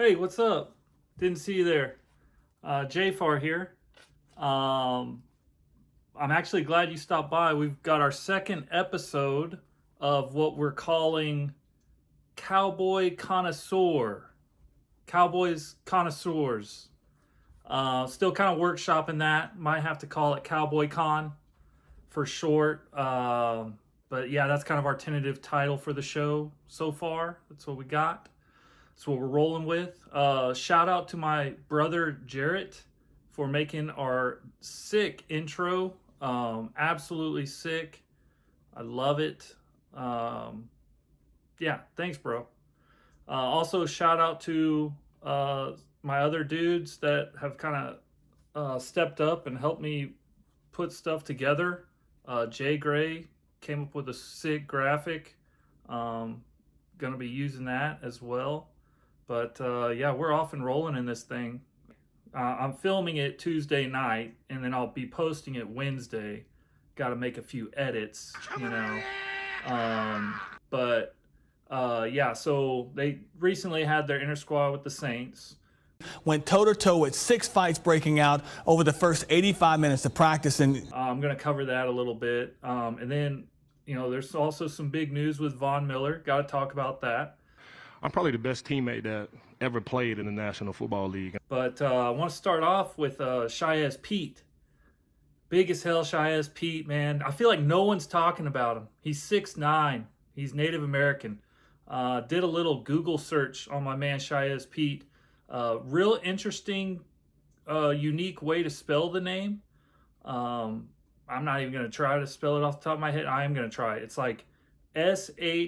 Hey, what's up? Didn't see you there. JFar here. I'm actually glad you stopped by. We've got our second episode of what we're calling Cowboy Connoisseur. Cowboys Connoisseurs. Still kind of workshopping that. Might have to call it Cowboy Con for short. But yeah, that's kind of our tentative title for the show so far. That's what we got. That's what we're rolling with. Shout out to my brother Jarrett for making our sick intro. Absolutely sick. I love it. Yeah, thanks, bro. Also, shout out to my other dudes that have kind of stepped up and helped me put stuff together. Jay Gray came up with a sick graphic. Gonna be using that as well. But yeah, we're off and rolling in this thing. I'm filming it Tuesday night, and then I'll be posting it Wednesday. Got to make a few edits, you know. But yeah, so they recently had their inter squad with the Saints. Went toe-to-toe with 6 fights breaking out over the first 85 minutes of practice. And I'm going to cover that a little bit. And then, you know, there's also some big news with Von Miller. Got to talk about that. I'm probably the best teammate that ever played in the National Football League. But I want to start off with Shy as Pete. Big as hell, Shy as Pete, man. I feel like no one's talking about him. He's 6'9". He's Native American. Did a little Google search on my man Shy as Pete. Real interesting, unique way to spell the name. I'm not even going to try to spell it off the top of my head. I am going to try it. It's like SHIYAZH,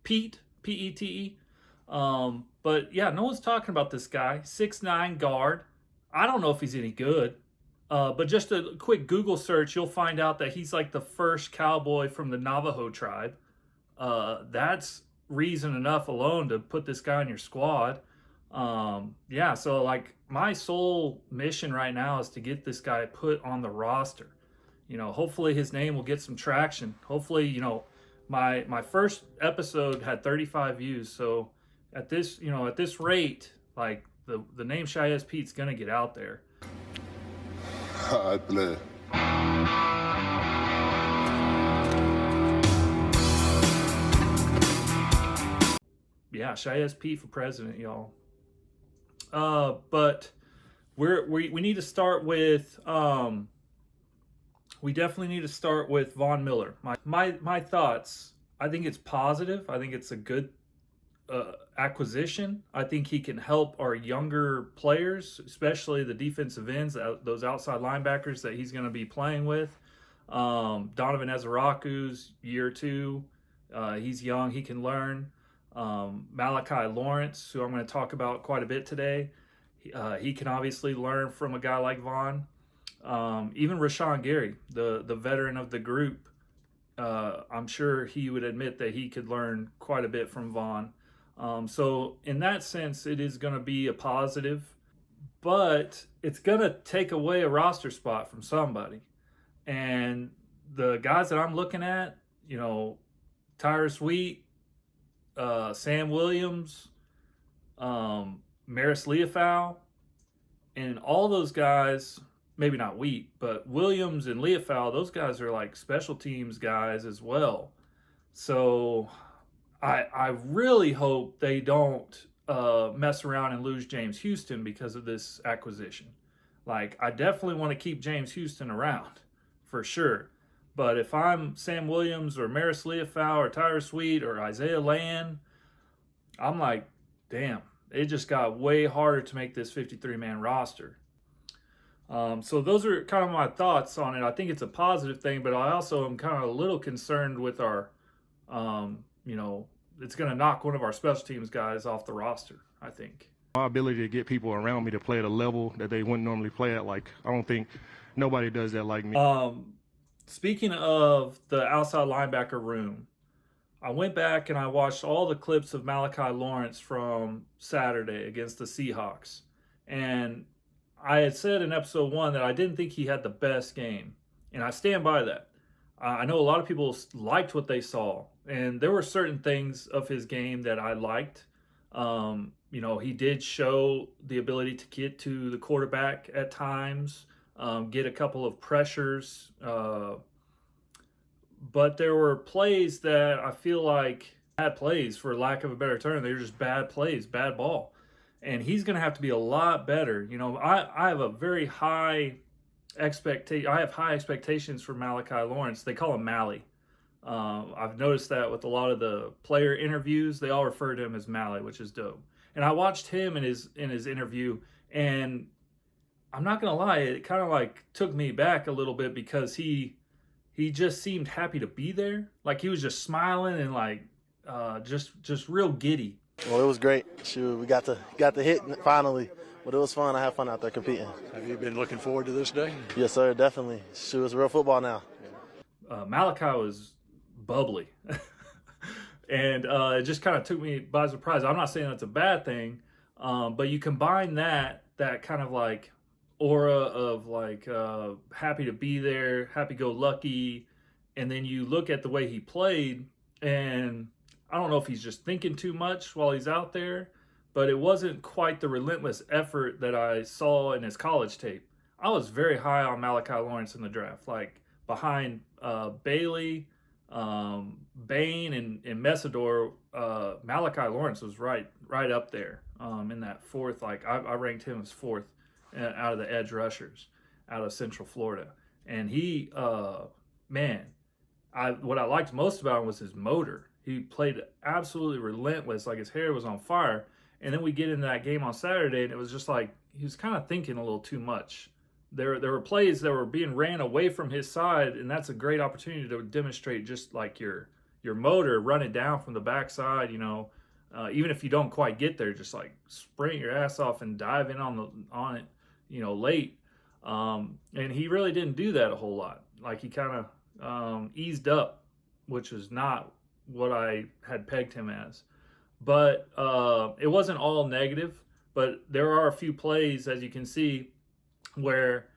Pete, P-E-T-E. But yeah, no one's talking about this guy. 6'9" guard. I don't know if he's any good. But just a quick Google search, you'll find out that he's like the first cowboy from the Navajo tribe. That's reason enough alone to put this guy on your squad. Yeah, so like my sole mission right now is to get this guy put on the roster. You know, hopefully his name will get some traction. Hopefully, you know, my first episode had 35 views. So at this, you know, at this rate, like the name Shy as Pete's gonna get out there. I play. Yeah, Shy as Pete for president, y'all. But we need to start with we definitely need to start with Von Miller. My thoughts. I think it's positive. I think it's a good acquisition. I think he can help our younger players, especially the defensive ends, those outside linebackers that he's going to be playing with. Donovan Ezeraku's year 2. He's young. He can learn. Malachi Lawrence, who I'm going to talk about quite a bit today. He can obviously learn from a guy like Von. Even Rashawn Gary, the veteran of the group, I'm sure he would admit that he could learn quite a bit from Von. So in that sense, it is going to be a positive, but it's going to take away a roster spot from somebody. And the guys that I'm looking at, you know, Tyrus Wheat, Sam Williams, Maris Leofau, and all those guys, maybe not Wheat, but Williams and Leofau, those guys are like special teams guys as well. So I really hope they don't mess around and lose James Houston because of this acquisition. Like, I definitely want to keep James Houston around for sure. But if I'm Sam Williams or Maris Leofau or Tyrus Wheat or Isaiah Land, I'm like, damn, it just got way harder to make this 53-man roster. So those are kind of my thoughts on it. I think it's a positive thing, but I also am kind of a little concerned with our, you know, it's going to knock one of our special teams guys off the roster, I think. My ability to get people around me to play at a level that they wouldn't normally play at, like, I don't think nobody does that like me. Speaking of the outside linebacker room, I went back and I watched all the clips of Malachi Lawrence from Saturday against the Seahawks. And I had said in episode 1 that I didn't think he had the best game. And I stand by that. I know a lot of people liked what they saw, and there were certain things of his game that I liked. He did show the ability to get to the quarterback at times, get a couple of pressures. But there were plays that I feel like bad plays, for lack of a better term. They were just bad plays, bad ball. And he's going to have to be a lot better. I have a very high expectation. I have high expectations for Malachi Lawrence. They call him Mally. I've noticed that with a lot of the player interviews, they all refer to him as Mally, which is dope. And I watched him in his interview, and I'm not gonna lie, it kind of like took me back a little bit, because he just seemed happy to be there. Like he was just smiling and like just real giddy. Well, it was great. Shoot, we got the hit finally, but it was fun. I had fun out there competing. Have you been looking forward to this day? Yes, sir, definitely. Shoot, it's real football now. Malachi was bubbly. And it just kind of took me by surprise. I'm not saying that's a bad thing, but you combine that kind of like aura of like happy to be there, happy-go-lucky, and then you look at the way he played, and I don't know if he's just thinking too much while he's out there, but it wasn't quite the relentless effort that I saw in his college tape. I was very high on Malachi Lawrence in the draft, like behind Bailey, Bain, and Messidor. Malachi Lawrence was right up there in that fourth. Like I ranked him as fourth out of the edge rushers out of Central Florida. And he, what I liked most about him was his motor. He played absolutely relentless, like his hair was on fire. And then we get into that game on Saturday, and it was just like he was kind of thinking a little too much. There were plays that were being ran away from his side, and that's a great opportunity to demonstrate just like your motor, run it down from the backside. Even if you don't quite get there, just like sprint your ass off and dive in on it, late. And he really didn't do that a whole lot. Like he kind of eased up, which was not what I had pegged him as. But it wasn't all negative. But there are a few plays, as you can see, where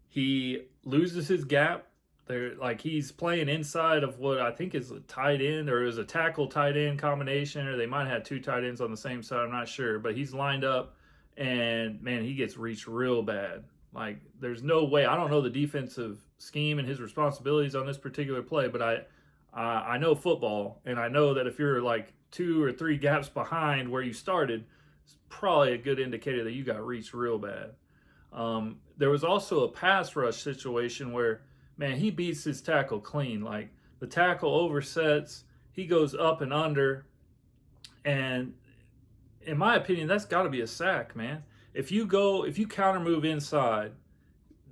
he loses his gap. Like he's playing inside of what I think is a tight end, or it was a tackle tight end combination, or they might have had two tight ends on the same side. I'm not sure, but he's lined up, and man, he gets reached real bad. Like there's no way. I don't know the defensive scheme and his responsibilities on this particular play, but I know football, and I know that if you're like 2 or 3 gaps behind where you started, it's probably a good indicator that you got reached real bad. There was also a pass rush situation where, man, he beats his tackle clean. Like the tackle oversets, he goes up and under, and in my opinion, that's got to be a sack, man. If you counter move inside,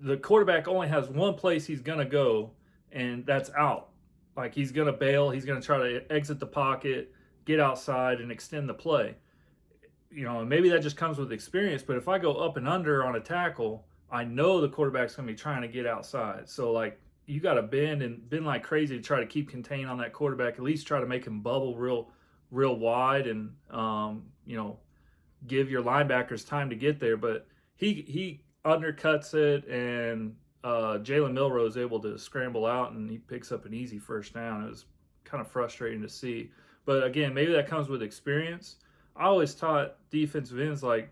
the quarterback only has one place he's gonna go, and that's out. Like he's gonna bail, he's gonna try to exit the pocket, get outside, and extend the play. And maybe that just comes with experience, but if I go up and under on a tackle, I know the quarterback's going to be trying to get outside. So, like, you got to bend like crazy to try to keep contained on that quarterback, at least try to make him bubble real wide and, give your linebackers time to get there. But he undercuts it, and Jalen Milroe is able to scramble out, and he picks up an easy first down. It was kind of frustrating to see. But, again, maybe that comes with experience. I always taught defensive ends, like,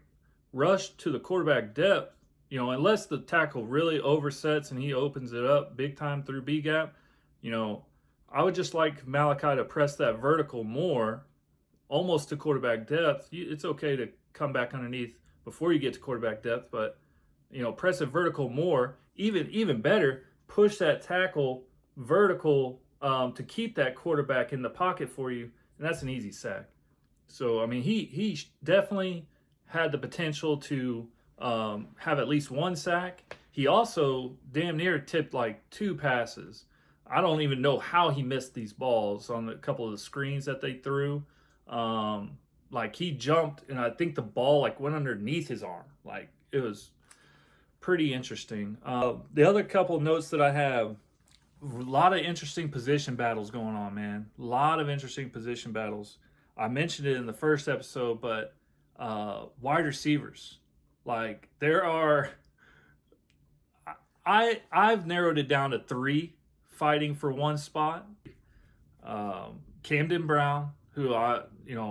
rush to the quarterback depth, unless the tackle really oversets and he opens it up big time through B gap. I would just like Malachi to press that vertical more, almost to quarterback depth. It's okay to come back underneath before you get to quarterback depth, but, press it vertical more. Even better, push that tackle vertical to keep that quarterback in the pocket for you, and that's an easy sack. So, I mean, he definitely had the potential to have at least one sack. He also damn near tipped like 2 passes. I don't even know how he missed these balls on a couple of the screens that they threw. Like he jumped, and I think the ball like went underneath his arm. Like it was pretty interesting. The other couple notes that I have, a lot of interesting position battles going on, man. A lot of interesting position battles. I mentioned it in the first episode, but wide receivers, like there are, I've narrowed it down to 3 fighting for one spot. Camden Brown, who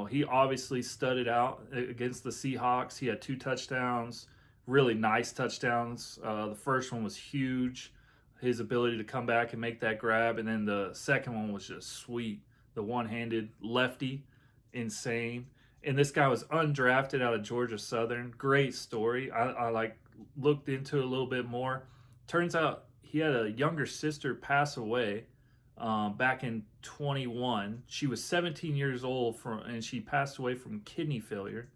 he obviously studded out against the Seahawks. He had 2 touchdowns, really nice touchdowns. The first one was huge, his ability to come back and make that grab, and then the second one was just sweet. The one-handed lefty, insane. And this guy was undrafted out of Georgia Southern. Great story. I looked into it a little bit more. Turns out he had a younger sister pass away back in 21. She was 17 years old and she passed away from kidney failure.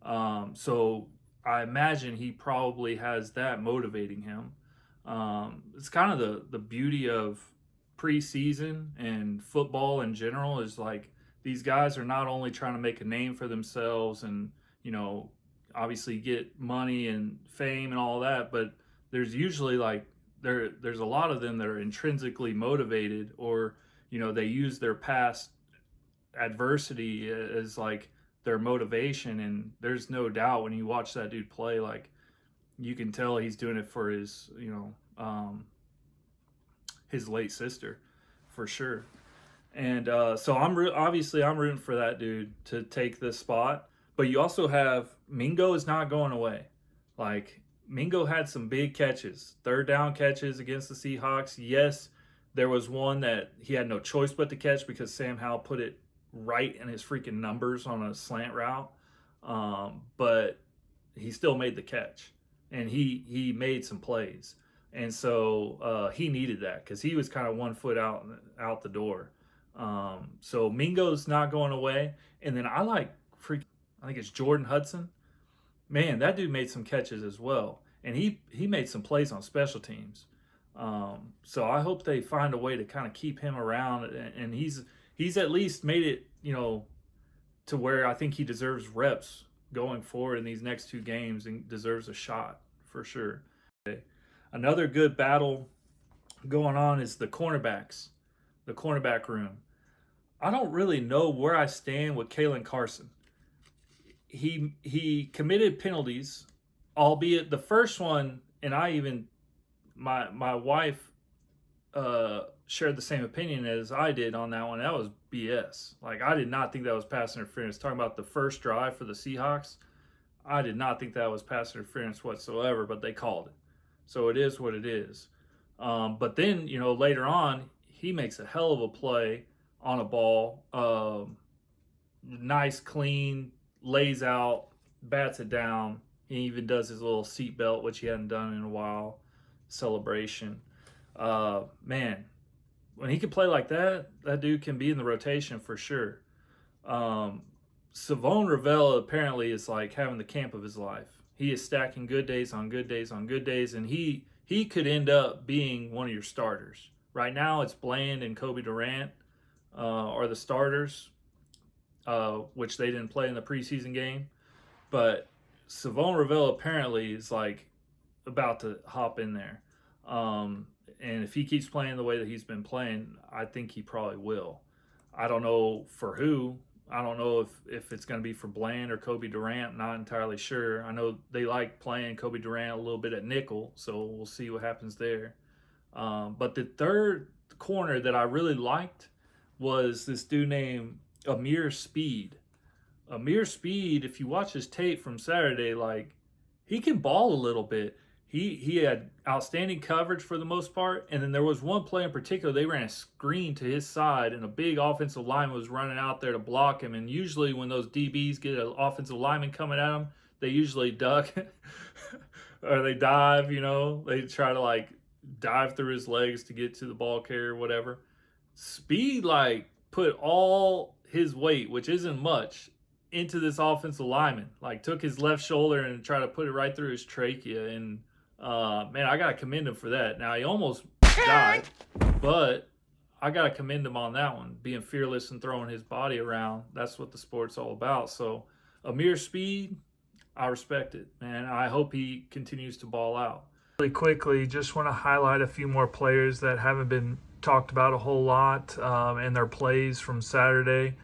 So I imagine he probably has that motivating him. It's kind of the beauty of preseason and football in general is like these guys are not only trying to make a name for themselves and, obviously get money and fame and all that, but there's usually there's a lot of them that are intrinsically motivated, or they use their past adversity as like their motivation. And there's no doubt when you watch that dude play, like you can tell he's doing it for his his late sister, for sure. And so I'm rooting for that dude to take this spot. But you also have Mingo is not going away. Like, Mingo had some big catches, 3rd down catches against the Seahawks. Yes, there was one that he had no choice but to catch because Sam Howell put it right in his freaking numbers on a slant route. But he still made the catch, and he made some plays. And so he needed that because he was kind of 1 foot out the door. So Mingo's not going away. And then I think it's Jordan Hudson. Man, that dude made some catches as well. And he made some plays on special teams. So I hope they find a way to kind of keep him around. And he's at least made it, to where I think he deserves reps going forward in these next 2 games and deserves a shot for sure. Another good battle going on is the cornerbacks, the cornerback room. I don't really know where I stand with Kalen Carson. He committed penalties, albeit the first one, and my wife shared the same opinion as I did on that one. That was BS. Like, I did not think that was pass interference. Talking about the first drive for the Seahawks, I did not think that was pass interference whatsoever, but they called it. So it is what it is. But then, later on, he makes a hell of a play on a ball. Nice, clean, lays out, bats it down. He even does his little seatbelt, which he hadn't done in a while, celebration. Man, when he can play like that, that dude can be in the rotation for sure. Savone Ravella apparently is like having the camp of his life. He is stacking good days on good days on good days, and he could end up being one of your starters. Right now, it's Bland and Kobe Durant are the starters, which they didn't play in the preseason game. But Savone Ravella apparently is like about to hop in there. And if he keeps playing the way that he's been playing, I think he probably will. I don't know for who. I don't know if it's going to be for Bland or Kobe Durant. Not entirely sure. I know they like playing Kobe Durant a little bit at nickel, so we'll see what happens there. But the third corner that I really liked was this dude named Amir Speed. Amir Speed, if you watch his tape from Saturday, like, he can ball a little bit. He had outstanding coverage for the most part, and then there was one play in particular, they ran a screen to his side, and a big offensive lineman was running out there to block him, and usually when those DBs get an offensive lineman coming at them, they usually duck or they dive, They try to, like, dive through his legs to get to the ball carrier or whatever. Speed, like, put all his weight, which isn't much, into this offensive lineman. Like, took his left shoulder and tried to put it right through his trachea, and man, I gotta commend him for that. Now, he almost died, but I gotta commend him on that one, being fearless and throwing his body around. That's what the sport's all about. So Amir Speed, I respect it, man. I hope he continues to ball out. Really quickly, just want to highlight a few more players that haven't been talked about a whole lot and their plays from Saturday.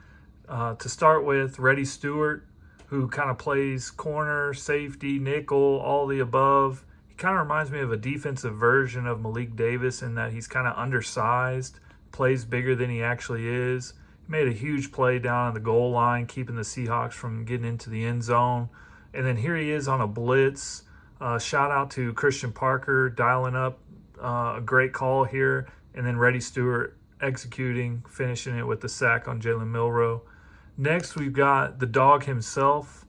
To start with, Reddy Stewart, who kind of plays corner, safety, nickel, all the above. He kind of reminds me of a defensive version of Malik Davis in that he's kind of undersized, plays bigger than he actually is. He made a huge play down on the goal line, keeping the Seahawks from getting into the end zone. And then here he is on a blitz. Shout out to Christian Parker dialing up a great call here. And then Reddy Stewart executing, finishing it with the sack on Jalen Milroe. Next, we've got the dog himself,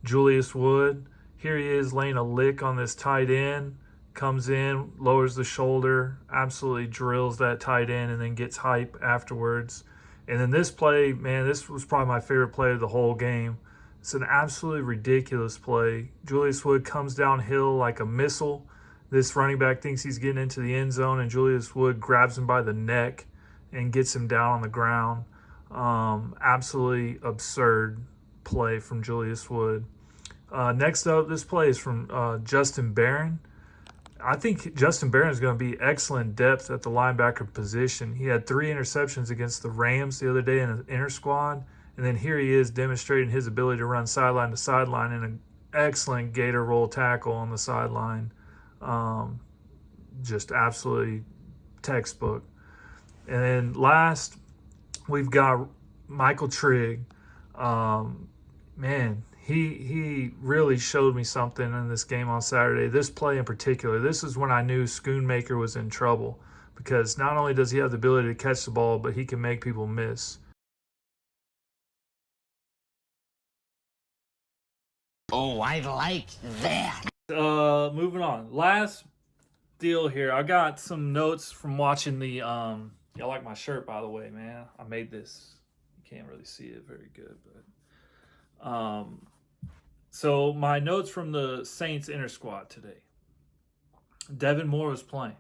Julius Wood. Here he is laying a lick on this tight end. Comes in, lowers the shoulder, absolutely drills that tight end, and then gets hype afterwards. And then this play, man, this was probably my favorite play of the whole game. It's an absolutely ridiculous play. Julius Wood comes downhill like a missile. This running back thinks he's getting into the end zone, and Julius Wood grabs him by the neck and gets him down on the ground. Absolutely absurd play from Julius Wood. Next up, this play is from Justin Barron. I think Justin Barron is going to be excellent depth at the linebacker position. He had 3 interceptions against the Rams the other day in an inter squad, and then here he is demonstrating his ability to run sideline to sideline in an excellent gator roll tackle on the sideline. Just absolutely textbook. And then last, we've got Michael Trigg. Man, he really showed me something in this game on Saturday. This play in particular, this is when I knew Schoonmaker was in trouble, because not only does he have the ability to catch the ball, but he can make people miss. Oh, I like that. Moving on. Last deal here. I got some notes from watching the y'all like my shirt, by the way, man. I made this. You can't really see it very good, but so my notes from the Saints inter squad today. Devin Moore was playing.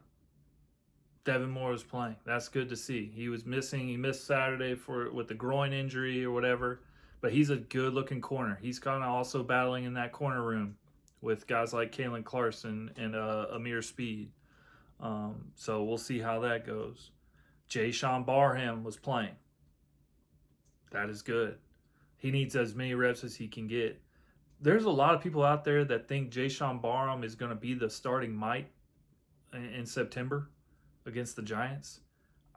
That's good to see. He was missing. He missed Saturday with the groin injury or whatever, but he's a good-looking corner. He's kind of also battling in that corner room with guys like Kalen Clarkson and Amir Speed. So we'll see how that goes. Jayshon Barham was playing. That is good. He needs as many reps as he can get. There's a lot of people out there that think Jayshon Barham is going to be the starting might in September against the Giants.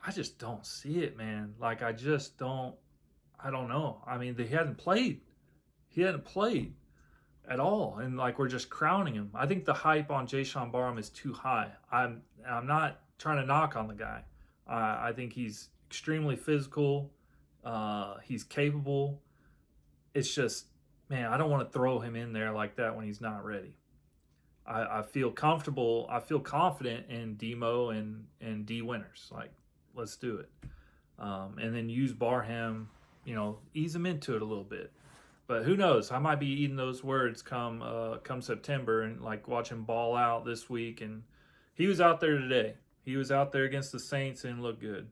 I just don't see it, man. Like, I don't know. I mean, he hadn't played at all, and like, we're just crowning him. I think the hype on Jayshon Barham is too high. I'm not trying to knock on the guy. I think he's extremely physical. He's capable. It's just, man, I don't want to throw him in there like that when he's not ready. I feel comfortable. I feel confident in Demo and D Winters. Like, let's do it. And then use Barham, ease him into it a little bit. But who knows? I might be eating those words come September and like watch him ball out this week. And he was out there today. He was out there against the Saints and looked good.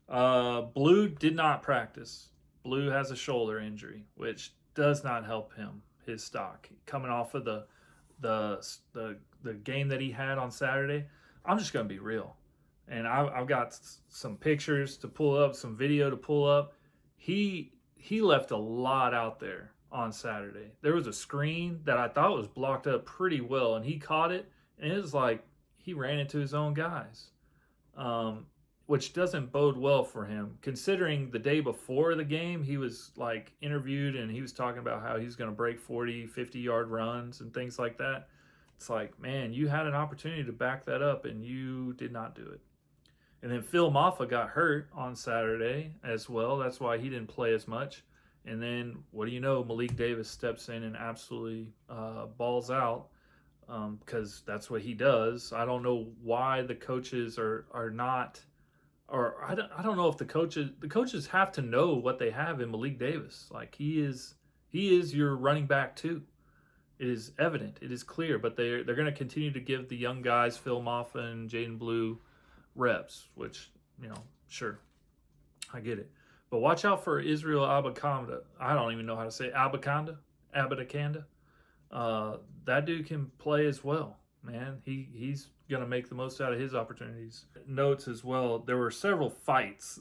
Blue did not practice. Blue has a shoulder injury, which does not help his stock. Coming off of the game that he had on Saturday, I'm just going to be real. And I've got some pictures to pull up, some video to pull up. He left a lot out there on Saturday. There was a screen that I thought was blocked up pretty well, and he caught it, and it was like he ran into his own guys, which doesn't bode well for him, considering the day before the game, he was like interviewed, and he was talking about how he's going to break 40, 50-yard runs and things like that. It's like, man, you had an opportunity to back that up, and you did not do it. And then Phil Maffa got hurt on Saturday as well. That's why he didn't play as much. And then, what do you know, Malik Davis steps in and absolutely balls out because that's what he does. I don't know why the coaches are not, or I don't know if the coaches have to know what they have in Malik Davis. Like, he is your running back too. It is evident. It is clear. But they're going to continue to give the young guys, Phil Maffa and Jaden Blue, reps, which, sure, I get it. But watch out for Israel Abakanda. I don't even know how to say it. Abadakanda. That dude can play as well, man. He's going to make the most out of his opportunities. Notes as well, there were several fights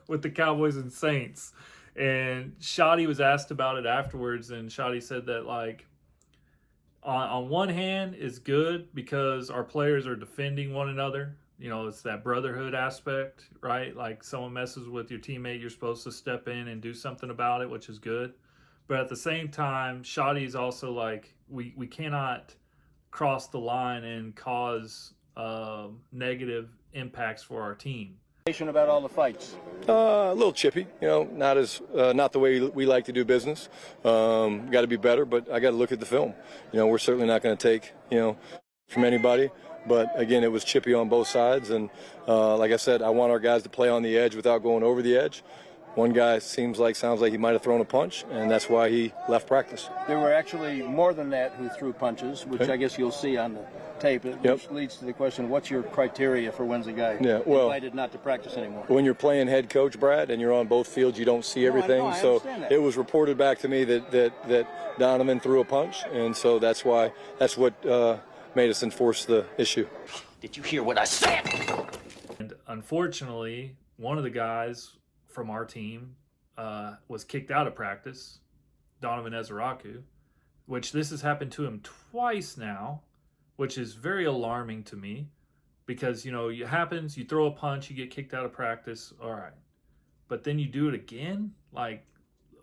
with the Cowboys and Saints. And Shoddy was asked about it afterwards, and Shoddy said that, like, on one hand is good because our players are defending one another. You know, it's that brotherhood aspect, right? Like someone messes with your teammate, you're supposed to step in and do something about it, which is good. But at the same time, Shoddy is also like, we cannot cross the line and cause negative impacts for our team. About all the fights. A little chippy, not the way we like to do business. Got to be better, but I got to look at the film. We're certainly not going to take, from anybody. But again, it was chippy on both sides, and like I said, I want our guys to play on the edge without going over the edge. One guy sounds like he might have thrown a punch, and that's why he left practice. There were actually more than that who threw punches, which I guess you'll see on the tape. Which leads to the question: what's your criteria for when's a guy invited not to practice anymore? When you're playing head coach, Brad, and you're on both fields, you don't see everything. I so understand that. It was reported back to me that Donovan threw a punch, and so that's what made us enforce the issue. Did you hear what I said? And unfortunately, one of the guys from our team was kicked out of practice, Donovan Ezeraku, which this has happened to him twice now, which is very alarming to me because, it happens, you throw a punch, you get kicked out of practice, all right. But then you do it again, like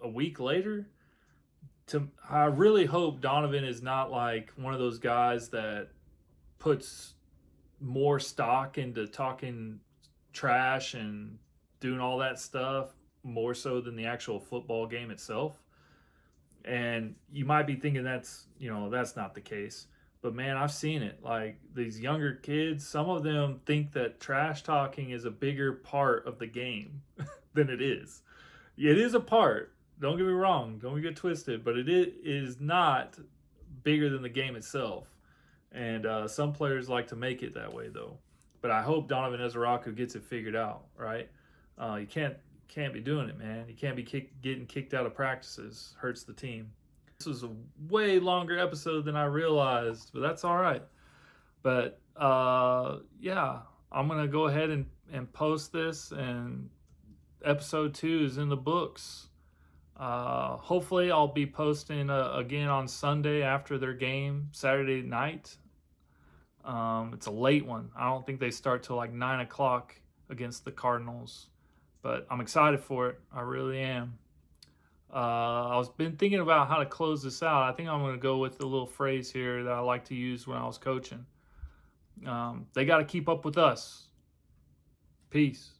a week later. I really hope Donovan is not like one of those guys that puts more stock into talking trash and doing all that stuff more so than the actual football game itself. And you might be thinking that's not the case. But man, I've seen it. Like these younger kids, some of them think that trash talking is a bigger part of the game than it is. It is a part. Don't get me wrong. Don't get twisted. But it is not bigger than the game itself. And some players like to make it that way, though. But I hope Donovan Ezeraku gets it figured out, right? You can't be doing it, man. You can't be getting kicked out of practices. Hurts the team. This was a way longer episode than I realized, but that's all right. But yeah, I'm gonna go ahead and post this, and episode 2 is in the books. Hopefully I'll be posting again on Sunday after their game, Saturday night. It's a late one. I don't think they start till like 9 o'clock against the Cardinals, but I'm excited for it. I really am. I've been thinking about how to close this out. I think I'm going to go with a little phrase here that I like to use when I was coaching. They got to keep up with us. Peace.